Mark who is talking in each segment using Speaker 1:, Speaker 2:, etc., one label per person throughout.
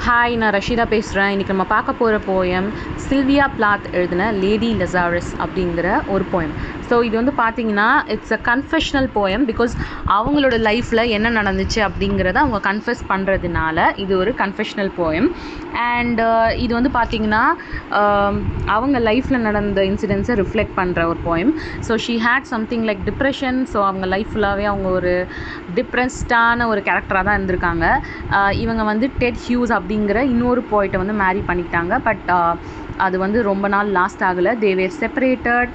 Speaker 1: Hi, நான் ரஷீதா பேசுகிறேன். இன்றைக்கி நம்ம பார்க்க போகிற போயம் சில்வியா பிளாத் எழுதின லேடி லசாரஸ் அப்படிங்கிற ஒரு போயம். ஸோ இது வந்து பார்த்திங்கன்னா it's a confessional poem. Because அவங்களோட லைஃப்பில் என்ன நடந்துச்சு அப்படிங்கிறத அவங்க கன்ஃபெஸ் பண்ணுறதுனால இது ஒரு கன்ஃபெஷனல் போயம். அண்ட் இது வந்து பார்த்திங்கன்னா அவங்க லைஃப்பில் நடந்த இன்சிடென்ட்ஸை ரிஃப்ளெக்ட் பண்ணுற ஒரு poem. So she had something like depression. So அவங்க லைஃப் ஃபுல்லாகவே அவங்க ஒரு டிப்ரெஸ்டான ஒரு கேரக்டராக தான் இருந்திருக்காங்க. இவங்க வந்து டெட் ஹியூஸ் அப்படிங்கிற இன்னொரு போய்ட்டை வந்து மேரி பண்ணிக்கிட்டாங்க. பட் அது வந்து ரொம்ப நாள் லாஸ்ட் ஆகலை. They were separated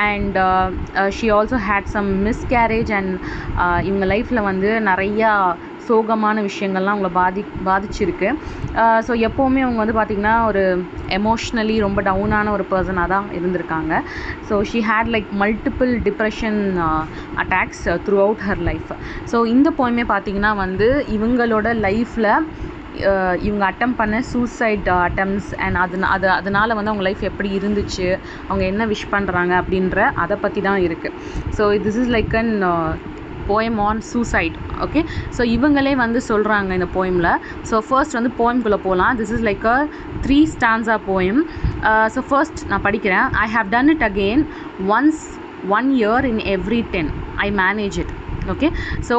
Speaker 1: and she also had some miscarriage. And இவங்க லைஃப்பில் வந்து நிறையா சோகமான விஷயங்கள்லாம் அவங்கள பாதிச்சிருக்கு. ஸோ எப்போவுமே அவங்க வந்து பார்த்திங்கன்னா ஒரு எமோஷ்னலி ரொம்ப டவுனான ஒரு பர்சனாக தான் இருந்திருக்காங்க. So she had like multiple depression attacks throughout her life. So இந்த போயமே பார்த்திங்கன்னா வந்து இவங்களோட லைஃப்பில் இவங்க அட்டம் பண்ண சூசைட் அட்டம்ஸ் அண்ட் அதனால் வந்து அவங்க லைஃப் எப்படி இருந்துச்சு, அவங்க என்ன விஷ் பண்ணுறாங்க அப்படின்ற அதை பற்றி தான் இருக்குது. So this is like an poem on suicide. Okay, so இவங்களே வந்து சொல்கிறாங்க இந்த போயமில். ஸோ ஃபர்ஸ்ட் வந்து போயம்குள்ளே போகலாம். This is like a 3 stanza poem. So first நான் படிக்கிறேன். I have done it again once 1 year in every 10 I manage it. Okay, so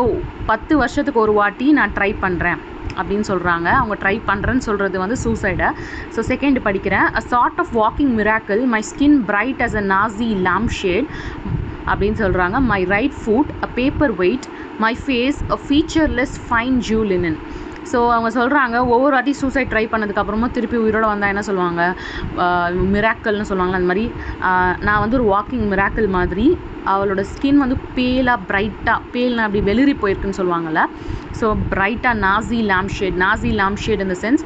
Speaker 1: 10 வருஷத்துக்கு ஒரு வாட்டி நான் ட்ரை பண்ணுறேன் அப்படின்னு சொல்கிறாங்க. அவங்க ட்ரை பண்ணுறேன்னு சொல்கிறது வந்து சூசைடை. ஸோ செகண்ட் படிக்கிறேன். A sort of walking miracle, my skin bright as a Nazi lamp shade அப்படின்னு சொல்கிறாங்க. My right foot a paper weight, my face a featureless fine Jew linen. So அவங்க சொல்கிறாங்க ஒவ்வொரு வாட்டி சூசைட் ட்ரை பண்ணதுக்கப்புறமா திருப்பி உயிரோடு வந்தால் என்ன சொல்லுவாங்க, மிராக்கல்னு சொல்லுவாங்களா. அந்த மாதிரி நான் வந்து ஒரு வாக்கிங் மிராக்கிள் மாதிரி. அவளோட ஸ்கின் வந்து பேலாக பிரைட்டாக, பேல்னா அப்படி வெளிரி போயிருக்குன்னு சொல்லுவாங்கள்ல. ஸோ பிரைட்டாக Nazi lamp shade in the sense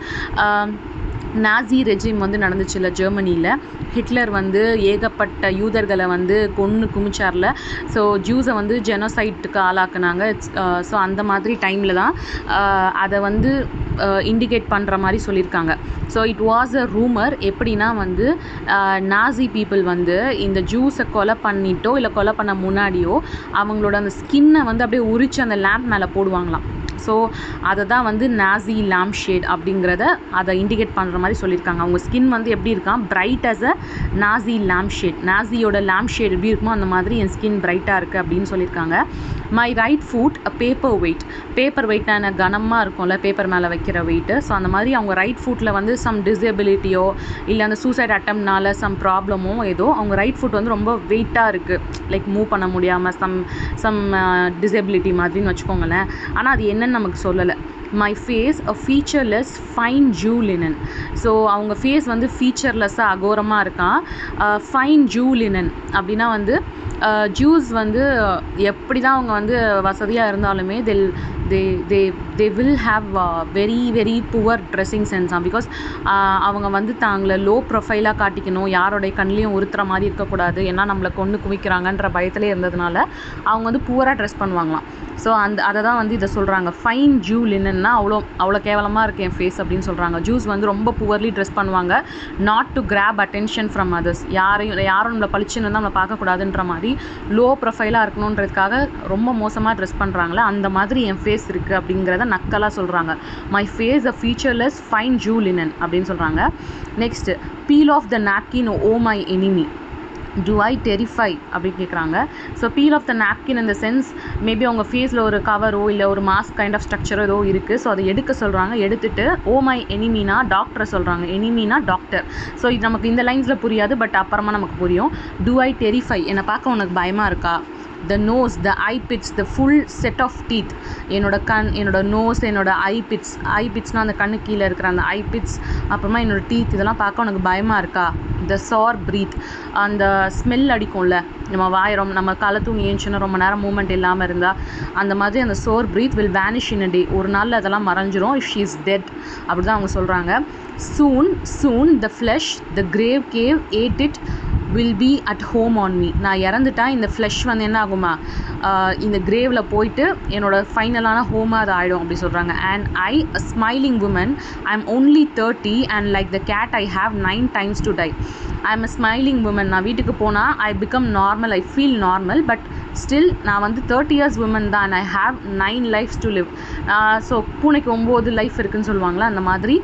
Speaker 1: Nazi regime வந்து நடந்துச்சுல்ல ஜெர்மனியில். ஹிட்லர் வந்து ஏகப்பட்ட யூதர்களை வந்து கொன்று குமிச்சார்ல. ஸோ ஜூஸை வந்து ஜெனோசைட்டுக்கு ஆளாக்குனாங்க. ஸோ அந்த மாதிரி டைமில் தான் அதை வந்து இண்டிகேட் பண்ணுற மாதிரி சொல்லியிருக்காங்க. So it was a rumour. எப்படின்னா வந்து நாசி பீப்புள் வந்து இந்த ஜூஸை கொலை பண்ணிட்டோ இல்லை கொலை பண்ண முன்னாடியோ அவங்களோட அந்த ஸ்கின்னை வந்து அப்படியே உரித்து அந்த லேம்ப் மேலே போடுவாங்களாம். ஸோ அதை தான் வந்து நாசி lamp shade அப்படிங்கிறத அதை இண்டிகேட் பண்ணுற மாதிரி சொல்லியிருக்காங்க. அவங்க ஸ்கின் வந்து எப்படி இருக்கான், bright as a Nazi lamp shade. நாசியோட lamp shade எப்படி இருக்குமோ அந்த மாதிரி என் ஸ்கின் பிரைட்டாக இருக்குது அப்படின்னு சொல்லியிருக்காங்க. My right foot a paper wait. Paper வெயிட்டான கனமாக இருக்கும்ல பேப்பர் மேலே வைக்கிற வெயிட்டு. ஸோ அந்த மாதிரி அவங்க ரைட் ஃபுட்டில் வந்து சம் டிசபிலிட்டியோ இல்லை அந்த சூசைட் அட்டம்னால சம் ப்ராப்ளமோ ஏதோ அவங்க ரைட் ஃபுட் வந்து ரொம்ப வெயிட்டாக இருக்குது. லைக் மூவ் பண்ண முடியாமல் சம் டிசபிலிட்டி மாதிரின்னு வச்சுக்கோங்களேன். ஆனால் அது என்னன்னு நமக்கு சொல்லலை. My face a featureless fine Jew linen. So அவங்க ஃபேஸ் வந்து ஃபீச்சர்லெஸ்ஸாக அகோரமாக இருக்கான். ஃபைன் ஜூ லினன் அப்படின்னா வந்து ஜூஸ் வந்து எப்படி தான் அவங்க வந்து வசதியாக இருந்தாலுமே they will have very very poor dressing sense. Because அவங்க வந்து தாங்களை லோ ப்ரொஃபைலாக காட்டிக்கணும், யாரோடைய கண்லேயும் உறுத்துற மாதிரி இருக்கக்கூடாது, ஏன்னா நம்மளை கொண்டு குவிக்கிறாங்கன்ற பயத்திலே இருந்ததுனால அவங்க வந்து புவராக ட்ரெஸ் பண்ணுவாங்களாம். ஸோ அதை தான் வந்து இதை சொல்கிறாங்க. ஃபைன் ஜூ லினன்னா அவ்வளோ கேவலமாக இருக்குது என் ஃபேஸ் அப்படின்னு சொல்கிறாங்க. ஜூஸ் வந்து ரொம்ப புவர்லி ட்ரெஸ் பண்ணுவாங்க. Not to grab attention from others. யாரும் நம்மளை பளிச்சுன்னு வந்து நம்மளை பார்க்கக்கூடாதுன்ற மாதிரி லோ ப்ரொஃபைலாக இருக்கணுன்றதுக்காக ரொம்ப மோசமாக ட்ரெஸ் பண்ணுறாங்களே அந்த மாதிரி என் ஃபேஸ் இருக்குது அப்படிங்கிறத நக்கலாக சொல்கிறாங்க. My face a featureless fine Jew linen அப்படின்னு சொல்கிறாங்க. Next peel off the napkin O my enemy, do I terrify அப்படின்னு கேட்குறாங்க. So peel off the napkin in the sense maybe அவங்க ஃபேஸில் ஒரு கவரோ இல்லை ஒரு மாஸ்க் கைண்ட் ஆஃப் ஸ்ட்ரக்சரோ ஏதோ இருக்குது. ஸோ அதை எடுக்க சொல்கிறாங்க. எடுத்துட்டு ஓ மை எனிமினா டாக்டரை சொல்கிறாங்க. எனிமினா டாக்டர். ஸோ இது நமக்கு இந்த லைன்ஸில் புரியாது, பட் அப்புறமா நமக்கு புரியும். do I terrify, என்னை பார்க்க உனக்கு பயமாக இருக்கா. the nose, the eye pits, the full set of teeth. என்னோட கண், என்னோட நோஸ், என்னோட ஐ பிட்ஸ்னால் அந்த கண்ணு கீழே இருக்கிற அந்த ஐ பிட்ஸ், அப்புறமா என்னோடய டீத், இதெல்லாம் பார்க்க உனக்கு பயமாக இருக்கா. the sore breath, அந்த ஸ்மெல் அடிக்கும்ல நம்ம வாயிரம், நம்ம காலை தூங்கி ஏஞ்சுன்னா ரொம்ப நேரம் மூமெண்ட் இல்லாமல் இருந்தால் அந்த மாதிரி அந்த சோர் breath will vanish in a day. ஒரு நாளில் அதெல்லாம் மறைஞ்சிரும். if she is dead அப்படி தான் அவங்க சொல்கிறாங்க. soon the flesh, the grave cave ate it will be at home on me. நான் இறந்துட்டா இந்த ஃப்ளஷ் வந்து என்ன ஆகுமா, இந்த கிரேவில் போயிட்டு என்னோட ஃபைனலான ஹோமாக அது ஆகிடும் அப்படி சொல்கிறாங்க. And I a smiling woman, I am only 30 and like the cat I have 9 times to die. I am a smiling woman. நான் வீட்டுக்கு போனால் I become normal, I feel normal, but still நான் வந்து 30 years women தான், ஐ ஹாவ் 9 lives to live. So பூனைக்கு 9 life இருக்குதுன்னு சொல்லுவாங்களா, அந்த மாதிரி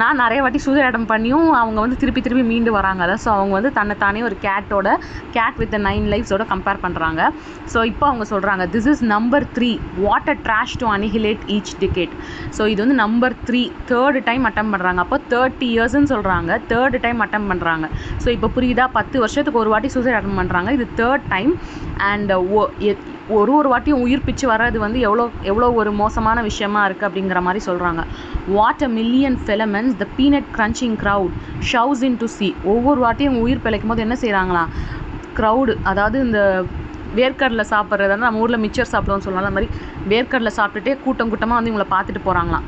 Speaker 1: நான் நிறைய வாட்டி சூசைட் அட்டம் பண்ணியும் அவங்க வந்து திருப்பி மீண்டு வராங்க. அதான் ஸோ அவங்க வந்து தன்னைத்தானே ஒரு கேட் வித் 9 lives கம்பேர் பண்ணுறாங்க. ஸோ இப்போ அவங்க சொல்கிறாங்க, this is number 3 what a trash to annihilate each decade. So இது வந்து நம்பர் 3 3rd டைம் அட்டம் பண்ணுறாங்க. அப்போ 30 yearsன்னு சொல்கிறாங்க, 3rd டைம் அட்டம் பண்ணுறாங்க. ஸோ இப்போ புரியுதா, 10 வருஷத்துக்கு ஒரு வாட்டி சூசைட் அட்டம் பண்ணுறாங்க, இது 3rd டைம். அண்ட் ஒரு வாட்டியும் உயிர் பிச்சு வர்றது வந்து எவ்வளோ ஒரு மோசமான விஷயமா இருக்குது அப்படிங்கிற மாதிரி சொல்கிறாங்க. What a million filaments the peanut crunching crowd shoves in to see. ஒவ்வொரு வாட்டியும் உயிர் பிழைக்கும் போது என்ன செய்கிறாங்களா, க்ரௌடு, அதாவது இந்த வேர்க்கடலை சாப்பிட்றது, நம்ம ஊரில் மிச்சர் சாப்பிடுவோம்னு சொல்லலாம், அந்த மாதிரி வேர்க்கடலை சாப்பிட்டுட்டே கூட்டமாக வந்து இவங்களை பார்த்துட்டு போகிறாங்களாம்.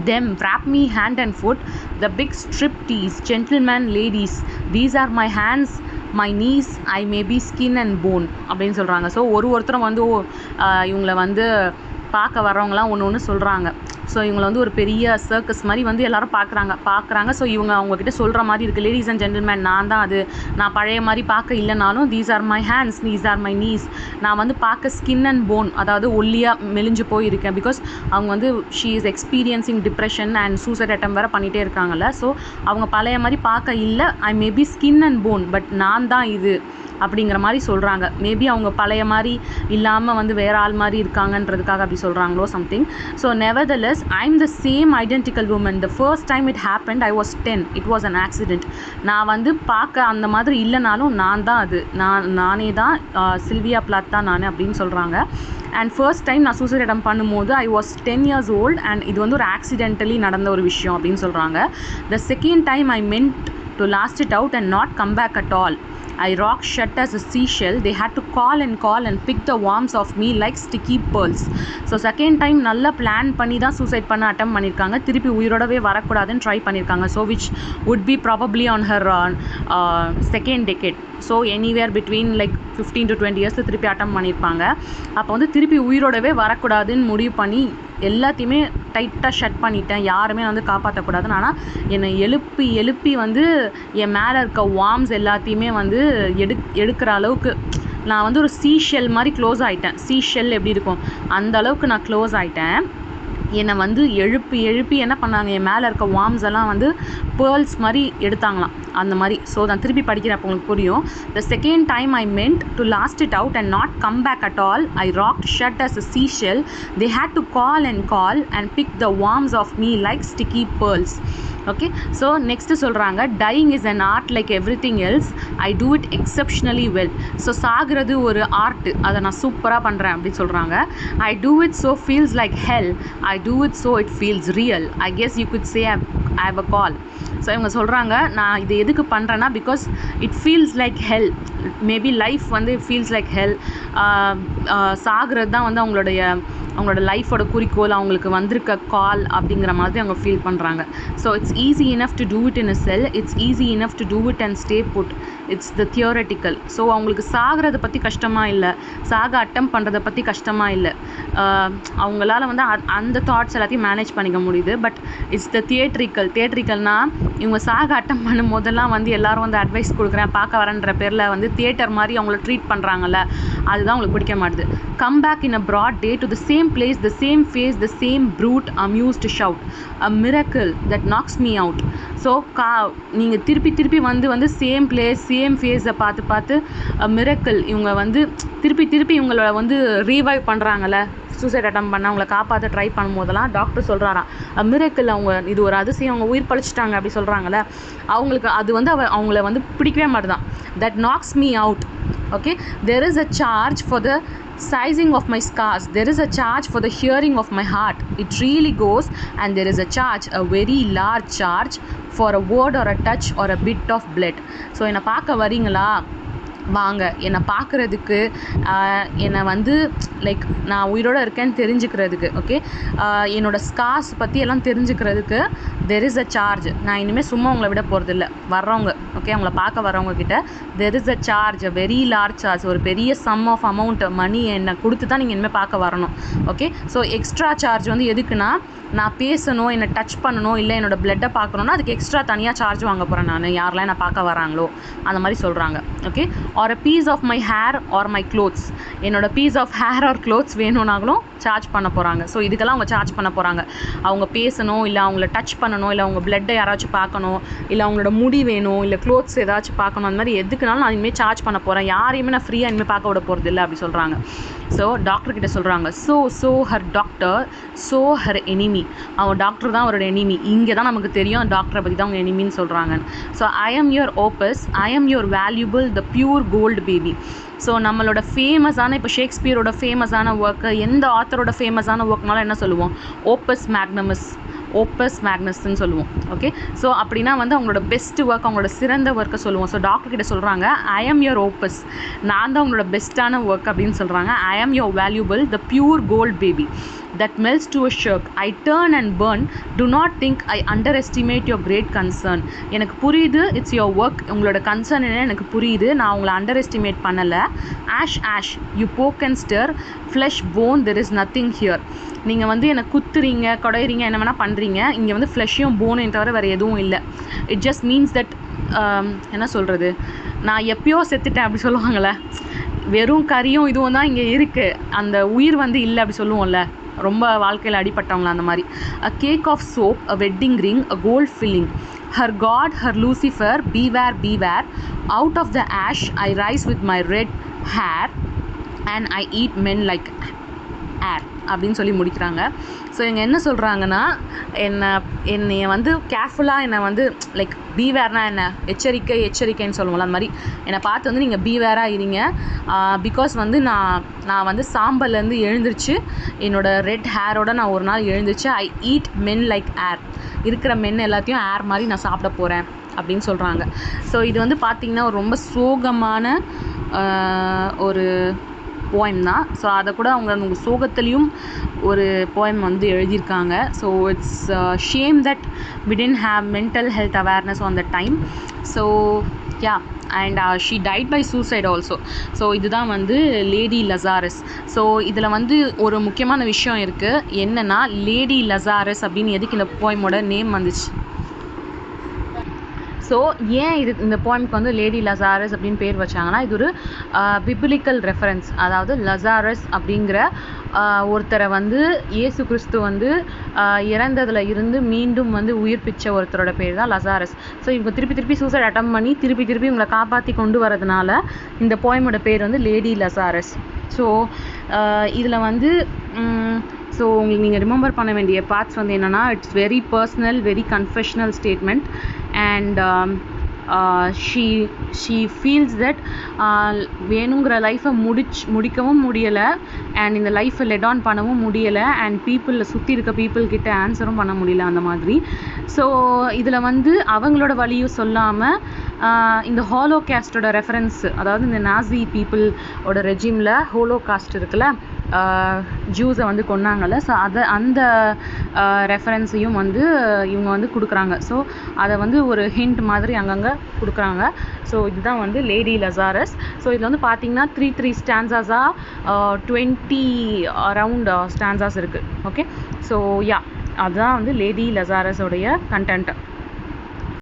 Speaker 1: Them wrap me hand and foot, the big striptease, gentlemen, ladies, these are my hands, my knees, I may be skin and bone அப்படின்னு சொல்கிறாங்க. ஸோ ஒருத்தரும் வந்து இவங்களை வந்து பார்க்க வர்றவங்களாம் ஒன்று சொல்கிறாங்க. ஸோ இவங்களை வந்து ஒரு பெரிய சர்க்கஸ் மாதிரி வந்து எல்லோரும் பார்க்குறாங்க. ஸோ இவங்க அவங்கக்கிட்ட சொல்கிற மாதிரி இருக்குது, லேடிஸ் அண்ட் ஜென்டில்மேன், நான் தான் அது, நான் பழைய மாதிரி பார்க்க இல்லைனாலும் these are my hands, these are my knees, நான் வந்து பார்க்க ஸ்கின் அண்ட் போன், அதாவது ஒல்லியாக மெலிஞ்சு போயிருக்கேன். பிகாஸ் அவங்க வந்து she is experiencing depression and suicide attempt வேறு பண்ணிகிட்டே இருக்காங்கல்ல. ஸோ அவங்க பழைய மாதிரி பார்க்க இல்லை, I may be skin and bone, but நான் தான் இது அப்படிங்கிற மாதிரி சொல்கிறாங்க. மேபி அவங்க பழைய மாதிரி இல்லாமல் வந்து வேறு ஆள் மாதிரி இருக்காங்கன்றதுக்காக அப்படி சொல்கிறாங்களோ something. So nevertheless I'm the same identical woman. The first time it happened I was 10. It was an accident. நான் வந்து பார்க்க அந்த மாதிரி இல்லைனாலும் நான் தான் அது, நானே தான், சில்வியா பிளாத் தான் நான் அப்படின்னு சொல்கிறாங்க. அண்ட் ஃபர்ஸ்ட் டைம் நான் சூசைட் அட்டம் பண்ணும்போது I was 10 years old and இது வந்து ஒரு ஆக்சிடென்டலி நடந்த ஒரு விஷயம் அப்படின்னு சொல்கிறாங்க. The second time I meant to last it out and not come back at all. I rocked shut as a seashell. They had to call and pick the worms of me like sticky pearls. So second time நல்லா plan பண்ணி தான் suicide பண்ண அட்டம் பண்ணியிருக்காங்க. திருப்பி உயிரோடவே வரக்கூடாதுன்னு try பண்ணியிருக்காங்க. So which would be probably on her second decade. So anywhere between like 15 to 20 years திருப்பி அட்டம் பண்ணியிருப்பாங்க. அப்போ வந்து திருப்பி உயிரோடவே வரக்கூடாதுன்னு முடிவு பண்ணி எல்லாத்தையுமே டைட்டாக ஷட் பண்ணிட்டேன், யாருமே வந்து காப்பாற்றக்கூடாதுன்னு. ஆனால் என்னை எழுப்பி வந்து என் மேலே இருக்க வார்ம்ஸ் எல்லாத்தையுமே வந்து எடுக்கிற அளவுக்கு நான் வந்து ஒரு சீஷெல் மாதிரி க்ளோஸ் ஆகிட்டேன். சீஷெல் எப்படி இருக்கும் அந்த அளவுக்கு நான் க்ளோஸ் ஆகிட்டேன். என்னை வந்து எழுப்பி என்ன பண்ணாங்க, என் மேலே இருக்க வார்ம்ஸ் எல்லாம் வந்து பேர்ல்ஸ் மாதிரி எடுத்தாங்களாம், அந்த மாதிரி. ஸோ நான் திருப்பி படிக்கிறப்போ உங்களுக்கு புரியும். The second time I meant to last it out and not come back at all. I rocked shut as a seashell. They had to call and pick the worms off me like sticky pearls. Okay, so next சொல்கிறாங்க, dying is an art like everything else. I do it exceptionally well. So சாகிறது ஒரு art, அதை நான் சூப்பராக பண்ணுறேன் அப்படின்னு சொல்கிறாங்க. I do it so feels like Hell. I do it so it feels real. I guess you could say I have a call. So இவங்க சொல்கிறாங்க, நான் இது எதுக்கு பண்ணுறேன்னா because it feels like hell. Maybe life வந்து feels like hell. சாகிறது தான் வந்து அவங்களோட லைஃபோட குறிக்கோள், அவங்களுக்கு வந்திருக்க கால் அப்படிங்கிற மாதிரி அவங்க ஃபீல் பண்ணுறாங்க. So it's easy enough to do it in a cell. It's easy enough to do it and stay put. It's the theoretical. So அவங்களுக்கு சாகிறத பற்றி கஷ்டமாக இல்லை, அட்டம் பண்ணுறதை பற்றி கஷ்டமாக இல்லை. அவங்களால வந்து அந்த தாட்ஸ் எல்லாத்தையும் மேனேஜ் பண்ணிக்க முடியுது. பட் இட்ஸ் த தியேட்ரிக்கல்னால் இவங்க அட்டம் பண்ணும் போதெல்லாம் வந்து எல்லோரும் வந்து அட்வைஸ் கொடுக்குறேன் பார்க்க வரேன்ற பேரில் வந்து தியேட்டர் மாதிரி அவங்கள ட்ரீட் பண்ணுறாங்கல்ல, அதுதான் அவங்களுக்கு பிடிக்க மாட்டுது. Come back in a broad day to the same place, the same face, the same brute amused shout, a miracle that knocks me out. So நீங்கள் திருப்பி வந்து சேம் பிளேஸ் சேம் ஃபேஸை பார்த்து மிரக்கல். இவங்க வந்து திருப்பி இவங்கள வந்து ரீவைவ் பண்ணுறாங்கல்ல, சூசைட் அட்டம் பண்ண அவங்கள காப்பாற்ற ட்ரை பண்ணும்போதெல்லாம் டாக்டர் சொல்கிறாராம், மிரக்கல், அவங்க இது ஒரு அதிசயம், அவங்க உயிர் பழிச்சிட்டாங்க அப்படி சொல்கிறாங்கல்ல. அவங்களுக்கு அது வந்து அவங்கள வந்து பிடிக்கவே மாட்டுதான். That knocks me out. Okay, there is a charge for the sizing of my scars. There is a charge for the hearing of my heart. It really goes, and there is a charge, a very large charge for a word or a touch or a bit of blood. So என்னை பார்க்க வரீங்களா, வாங்க என்னை பார்க்குறதுக்கு, என்னை வந்து like நான் உயிரோடு இருக்கேன்னு தெரிஞ்சுக்கிறதுக்கு, ஓகே, என்னோடய ஸ்கார்ஸ் பற்றி எல்லாம் தெரிஞ்சுக்கிறதுக்கு தெர் இஸ் அ சார்ஜ். நான் இனிமேல் சும்மா உங்களை விட போகிறதில்ல, வர்றவங்க, ஓகே, அவங்கள பார்க்க வர்றவங்கக்கிட்ட there is a charge, a very large charge, ஒரு பெரிய சம் ஆஃப் அமௌண்ட் மணி என்னை கொடுத்து தான் நீங்கள் இனிமேல் பார்க்க வரணும். ஓகே, ஸோ எக்ஸ்ட்ரா சார்ஜ் வந்து எதுக்குன்னா, நான் பேசணும், என்னை டச் பண்ணணும், இல்லை என்னோடய பிளட்டை பார்க்கணுன்னா அதுக்கு எக்ஸ்ட்ரா தனியாக சார்ஜ் வாங்க போகிறேன் நான், யாரெல்லாம் என்னை பார்க்க வராங்களோ அந்த மாதிரி சொல்கிறாங்க. Okay, or a piece of my hair or my clothes. என்னோட piece of hair or clothes வேணும்னாங்களும் சார்ஜ் பண்ண போகிறாங்க. ஸோ இதுக்கெல்லாம் அவங்க சார்ஜ் பண்ண போகிறாங்க. அவங்க பேசணும், இல்லை அவங்கள டச் பண்ணணும், இல்லை அவங்க பிளட்டை யாராச்சும் பார்க்கணும், இல்லை அவங்களோட முடி வேணும், இல்லை க்ளோத்ஸ் ஏதாச்சும் பார்க்கணும், அந்த மாதிரி எதுக்குனாலும் நான் இனிமேல் சார்ஜ் பண்ண போகிறேன், யாரையுமே நான் ஃப்ரீயாக இனிமேல் பார்க்க விட போகிறது இல்லை அப்படி சொல்கிறாங்க. ஸோ டாக்டர்கிட்ட சொல்கிறாங்க, so her doctor so her enemy. அவன் டாக்டர் தான் அவரோட எனிமி. இங்கே தான் நமக்கு தெரியும் டாக்டரை பற்றி தான் அவங்க எனிமின்னு சொல்கிறாங்க. So I am your opus, I am your valuable, the pure gold baby. So நம்மளோட ஃபேமஸான, இப்போ ஷேக்ஸ்பியரோட ஃபேமஸான ஒர்க்கு, எந்த ஆத்தரோட ஃபேமஸான ஒர்க்னாலும் என்ன சொல்லுவோம்? ஓப்பஸ் மேக்னஸ்ன்னு சொல்லுவோம். ஓகே, ஸோ அப்படின்னா வந்து அவங்களோட பெஸ்ட் ஒர்க், அவங்களோட சிறந்த ஒர்க்கை சொல்லுவோம். ஸோ டாக்டர் கிட்ட சொல்கிறாங்க, ஐ எம் யுவர் ஓப்பஸ், நான் தான் அவங்களோட பெஸ்ட்டான ஒர்க் அப்படின்னு சொல்கிறாங்க. I am your valuable, the pure gold baby that melts to a shirk. I turn and burn. Do not think I underestimate your great concern. எனக்கு புரியுது, இட்ஸ் யுவர் ஒர்க், உங்களோட concern என்ன எனக்கு புரியுது, நான் உங்களை அண்டர் எஸ்டிமேட் பண்ணலை. Ash you poke and stir, flesh bone, there is nothing here. நீங்கள் வந்து என்னை குத்துறீங்க, குடையிறீங்க, என்ன வேணால் பண்ணுறீங்க, இங்கே வந்து ஃப்ளஷையும் போனையும் தவிர வேறு எதுவும் இல்லை. இட் ஜஸ்ட் மீன்ஸ் தட், என்ன சொல்கிறது, நான் எப்பயோ செத்துட்டேன் அப்படி சொல்லுவாங்கள்ல, வெறும் கறியும் இதுவும் தான் இங்கே இருக்குது, அந்த உயிர் வந்து இல்லை அப்படி சொல்லுவோம்ல, ரொம்ப வாழ்க்கையில் அடிப்பட்டவங்கள அந்த மாதிரி. A cake of soap, a wedding ring, a gold filling, Herr God, Herr Lucifer, beware, out of the ash I rise with my red hair and I eat men like air அப்படின்னு சொல்லி முடிக்கிறாங்க. So இவங்க என்ன சொல்கிறாங்கன்னா, என்னை வந்து கேர்ஃபுல்லாக என்னை வந்து லைக் பீவேர்னா என்ன, எச்சரிக்கைன்னு சொல்லுவோம்ல, அந்த மாதிரி என்னை பார்த்து வந்து நீங்கள் பீவேராக இருங்க. பிகாஸ் வந்து நான் வந்து சாம்பல்லேருந்து எழுந்திரிச்சு என்னோட ரெட் ஹேரோட நான் ஒரு நாள் எழுந்திரிச்சு ஐ ஈட் மென் லைக் ஏர், இருக்கிற மென் எல்லாத்தையும் ஏர் மாதிரி நான் சாப்பிட போகிறேன் அப்படின்னு சொல்கிறாங்க. ஸோ இது வந்து பார்த்திங்கன்னா ஒரு ரொம்ப சோகமான ஒரு போயம் தான். ஸோ அதை கூட அவங்க சோகத்துலேயும் ஒரு போயம் வந்து எழுதியிருக்காங்க. So it's shame that we didn't have mental health awareness on that time. So yeah, and she died by suicide also. So இதுதான் வந்து லேடி லசாரஸ். ஸோ இதில் வந்து ஒரு முக்கியமான விஷயம் இருக்குது, என்னென்னா லேடி லசாரஸ் அப்படின்னு எதுக்கு இந்த போயமோட நேம் வந்துச்சு. ஸோ ஏன் இந்த போயம்க்கு வந்து லேடி லசாரஸ் அப்படின்னு பேர் வச்சாங்கன்னா, இது ஒரு பிப்ளிக்கல் ரெஃபரன்ஸ். அதாவது லசாரஸ் அப்படிங்கிற ஒருத்தரை வந்து இயேசு கிறிஸ்து வந்து இறந்ததில் இருந்து மீண்டும் வந்து உயிர்ப்பிச்ச ஒருத்தரோட பேர் தான் லசாரஸ். ஸோ இவங்க திருப்பி சூசைட் அட்டம் பண்ணி திருப்பி இவங்களை காப்பாற்றி கொண்டு வரதுனால இந்த போயமோட பேர் வந்து லேடி லசாரஸ். ஸோ இதில் வந்து ஸோ உங்களுக்கு நீங்கள் ரிமெம்பர் பண்ண வேண்டிய பார்ட்ஸ் வந்து என்னென்னா, it's very personal, very confessional statement. And she feels that வேணுங்கிற லைஃப்பை முடிக்கவும் முடியலை, அண்ட் இந்த லைஃப்பை லெட் ஆன் பண்ணவும் முடியலை, அண்ட் பீப்புளில் சுற்றி இருக்க பீப்புள்கிட்ட ஆன்சரும் பண்ண முடியல அந்த மாதிரி. ஸோ இதில் வந்து அவங்களோட வழியும் சொல்லாமல் இந்த ஹோலோகாஸ்டோட ரெஃபரன்ஸ், அதாவது இந்த நாசி பீப்புளோட ரெஜிமில் ஹோலோகாஸ்ட் இருக்குல்ல, ஜூஸை வந்து கொன்னாங்கல்ல, ஸோ அந்த ரெஃபரன்ஸையும் வந்து இவங்க வந்து கொடுக்குறாங்க. ஸோ அதை வந்து ஒரு ஹிண்ட் மாதிரி அங்கங்கே கொடுக்குறாங்க. ஸோ இதுதான் வந்து லேடி லசாரஸ். ஸோ இதில் வந்து பார்த்திங்கன்னா த்ரீ ஸ்டான்சாஸாக 20 அரவுண்ட் ஸ்டான்சாஸ் இருக்குது. ஓகே, ஸோ யா, அதுதான் வந்து லேடி லசாரஸோடைய கண்டென்ட்.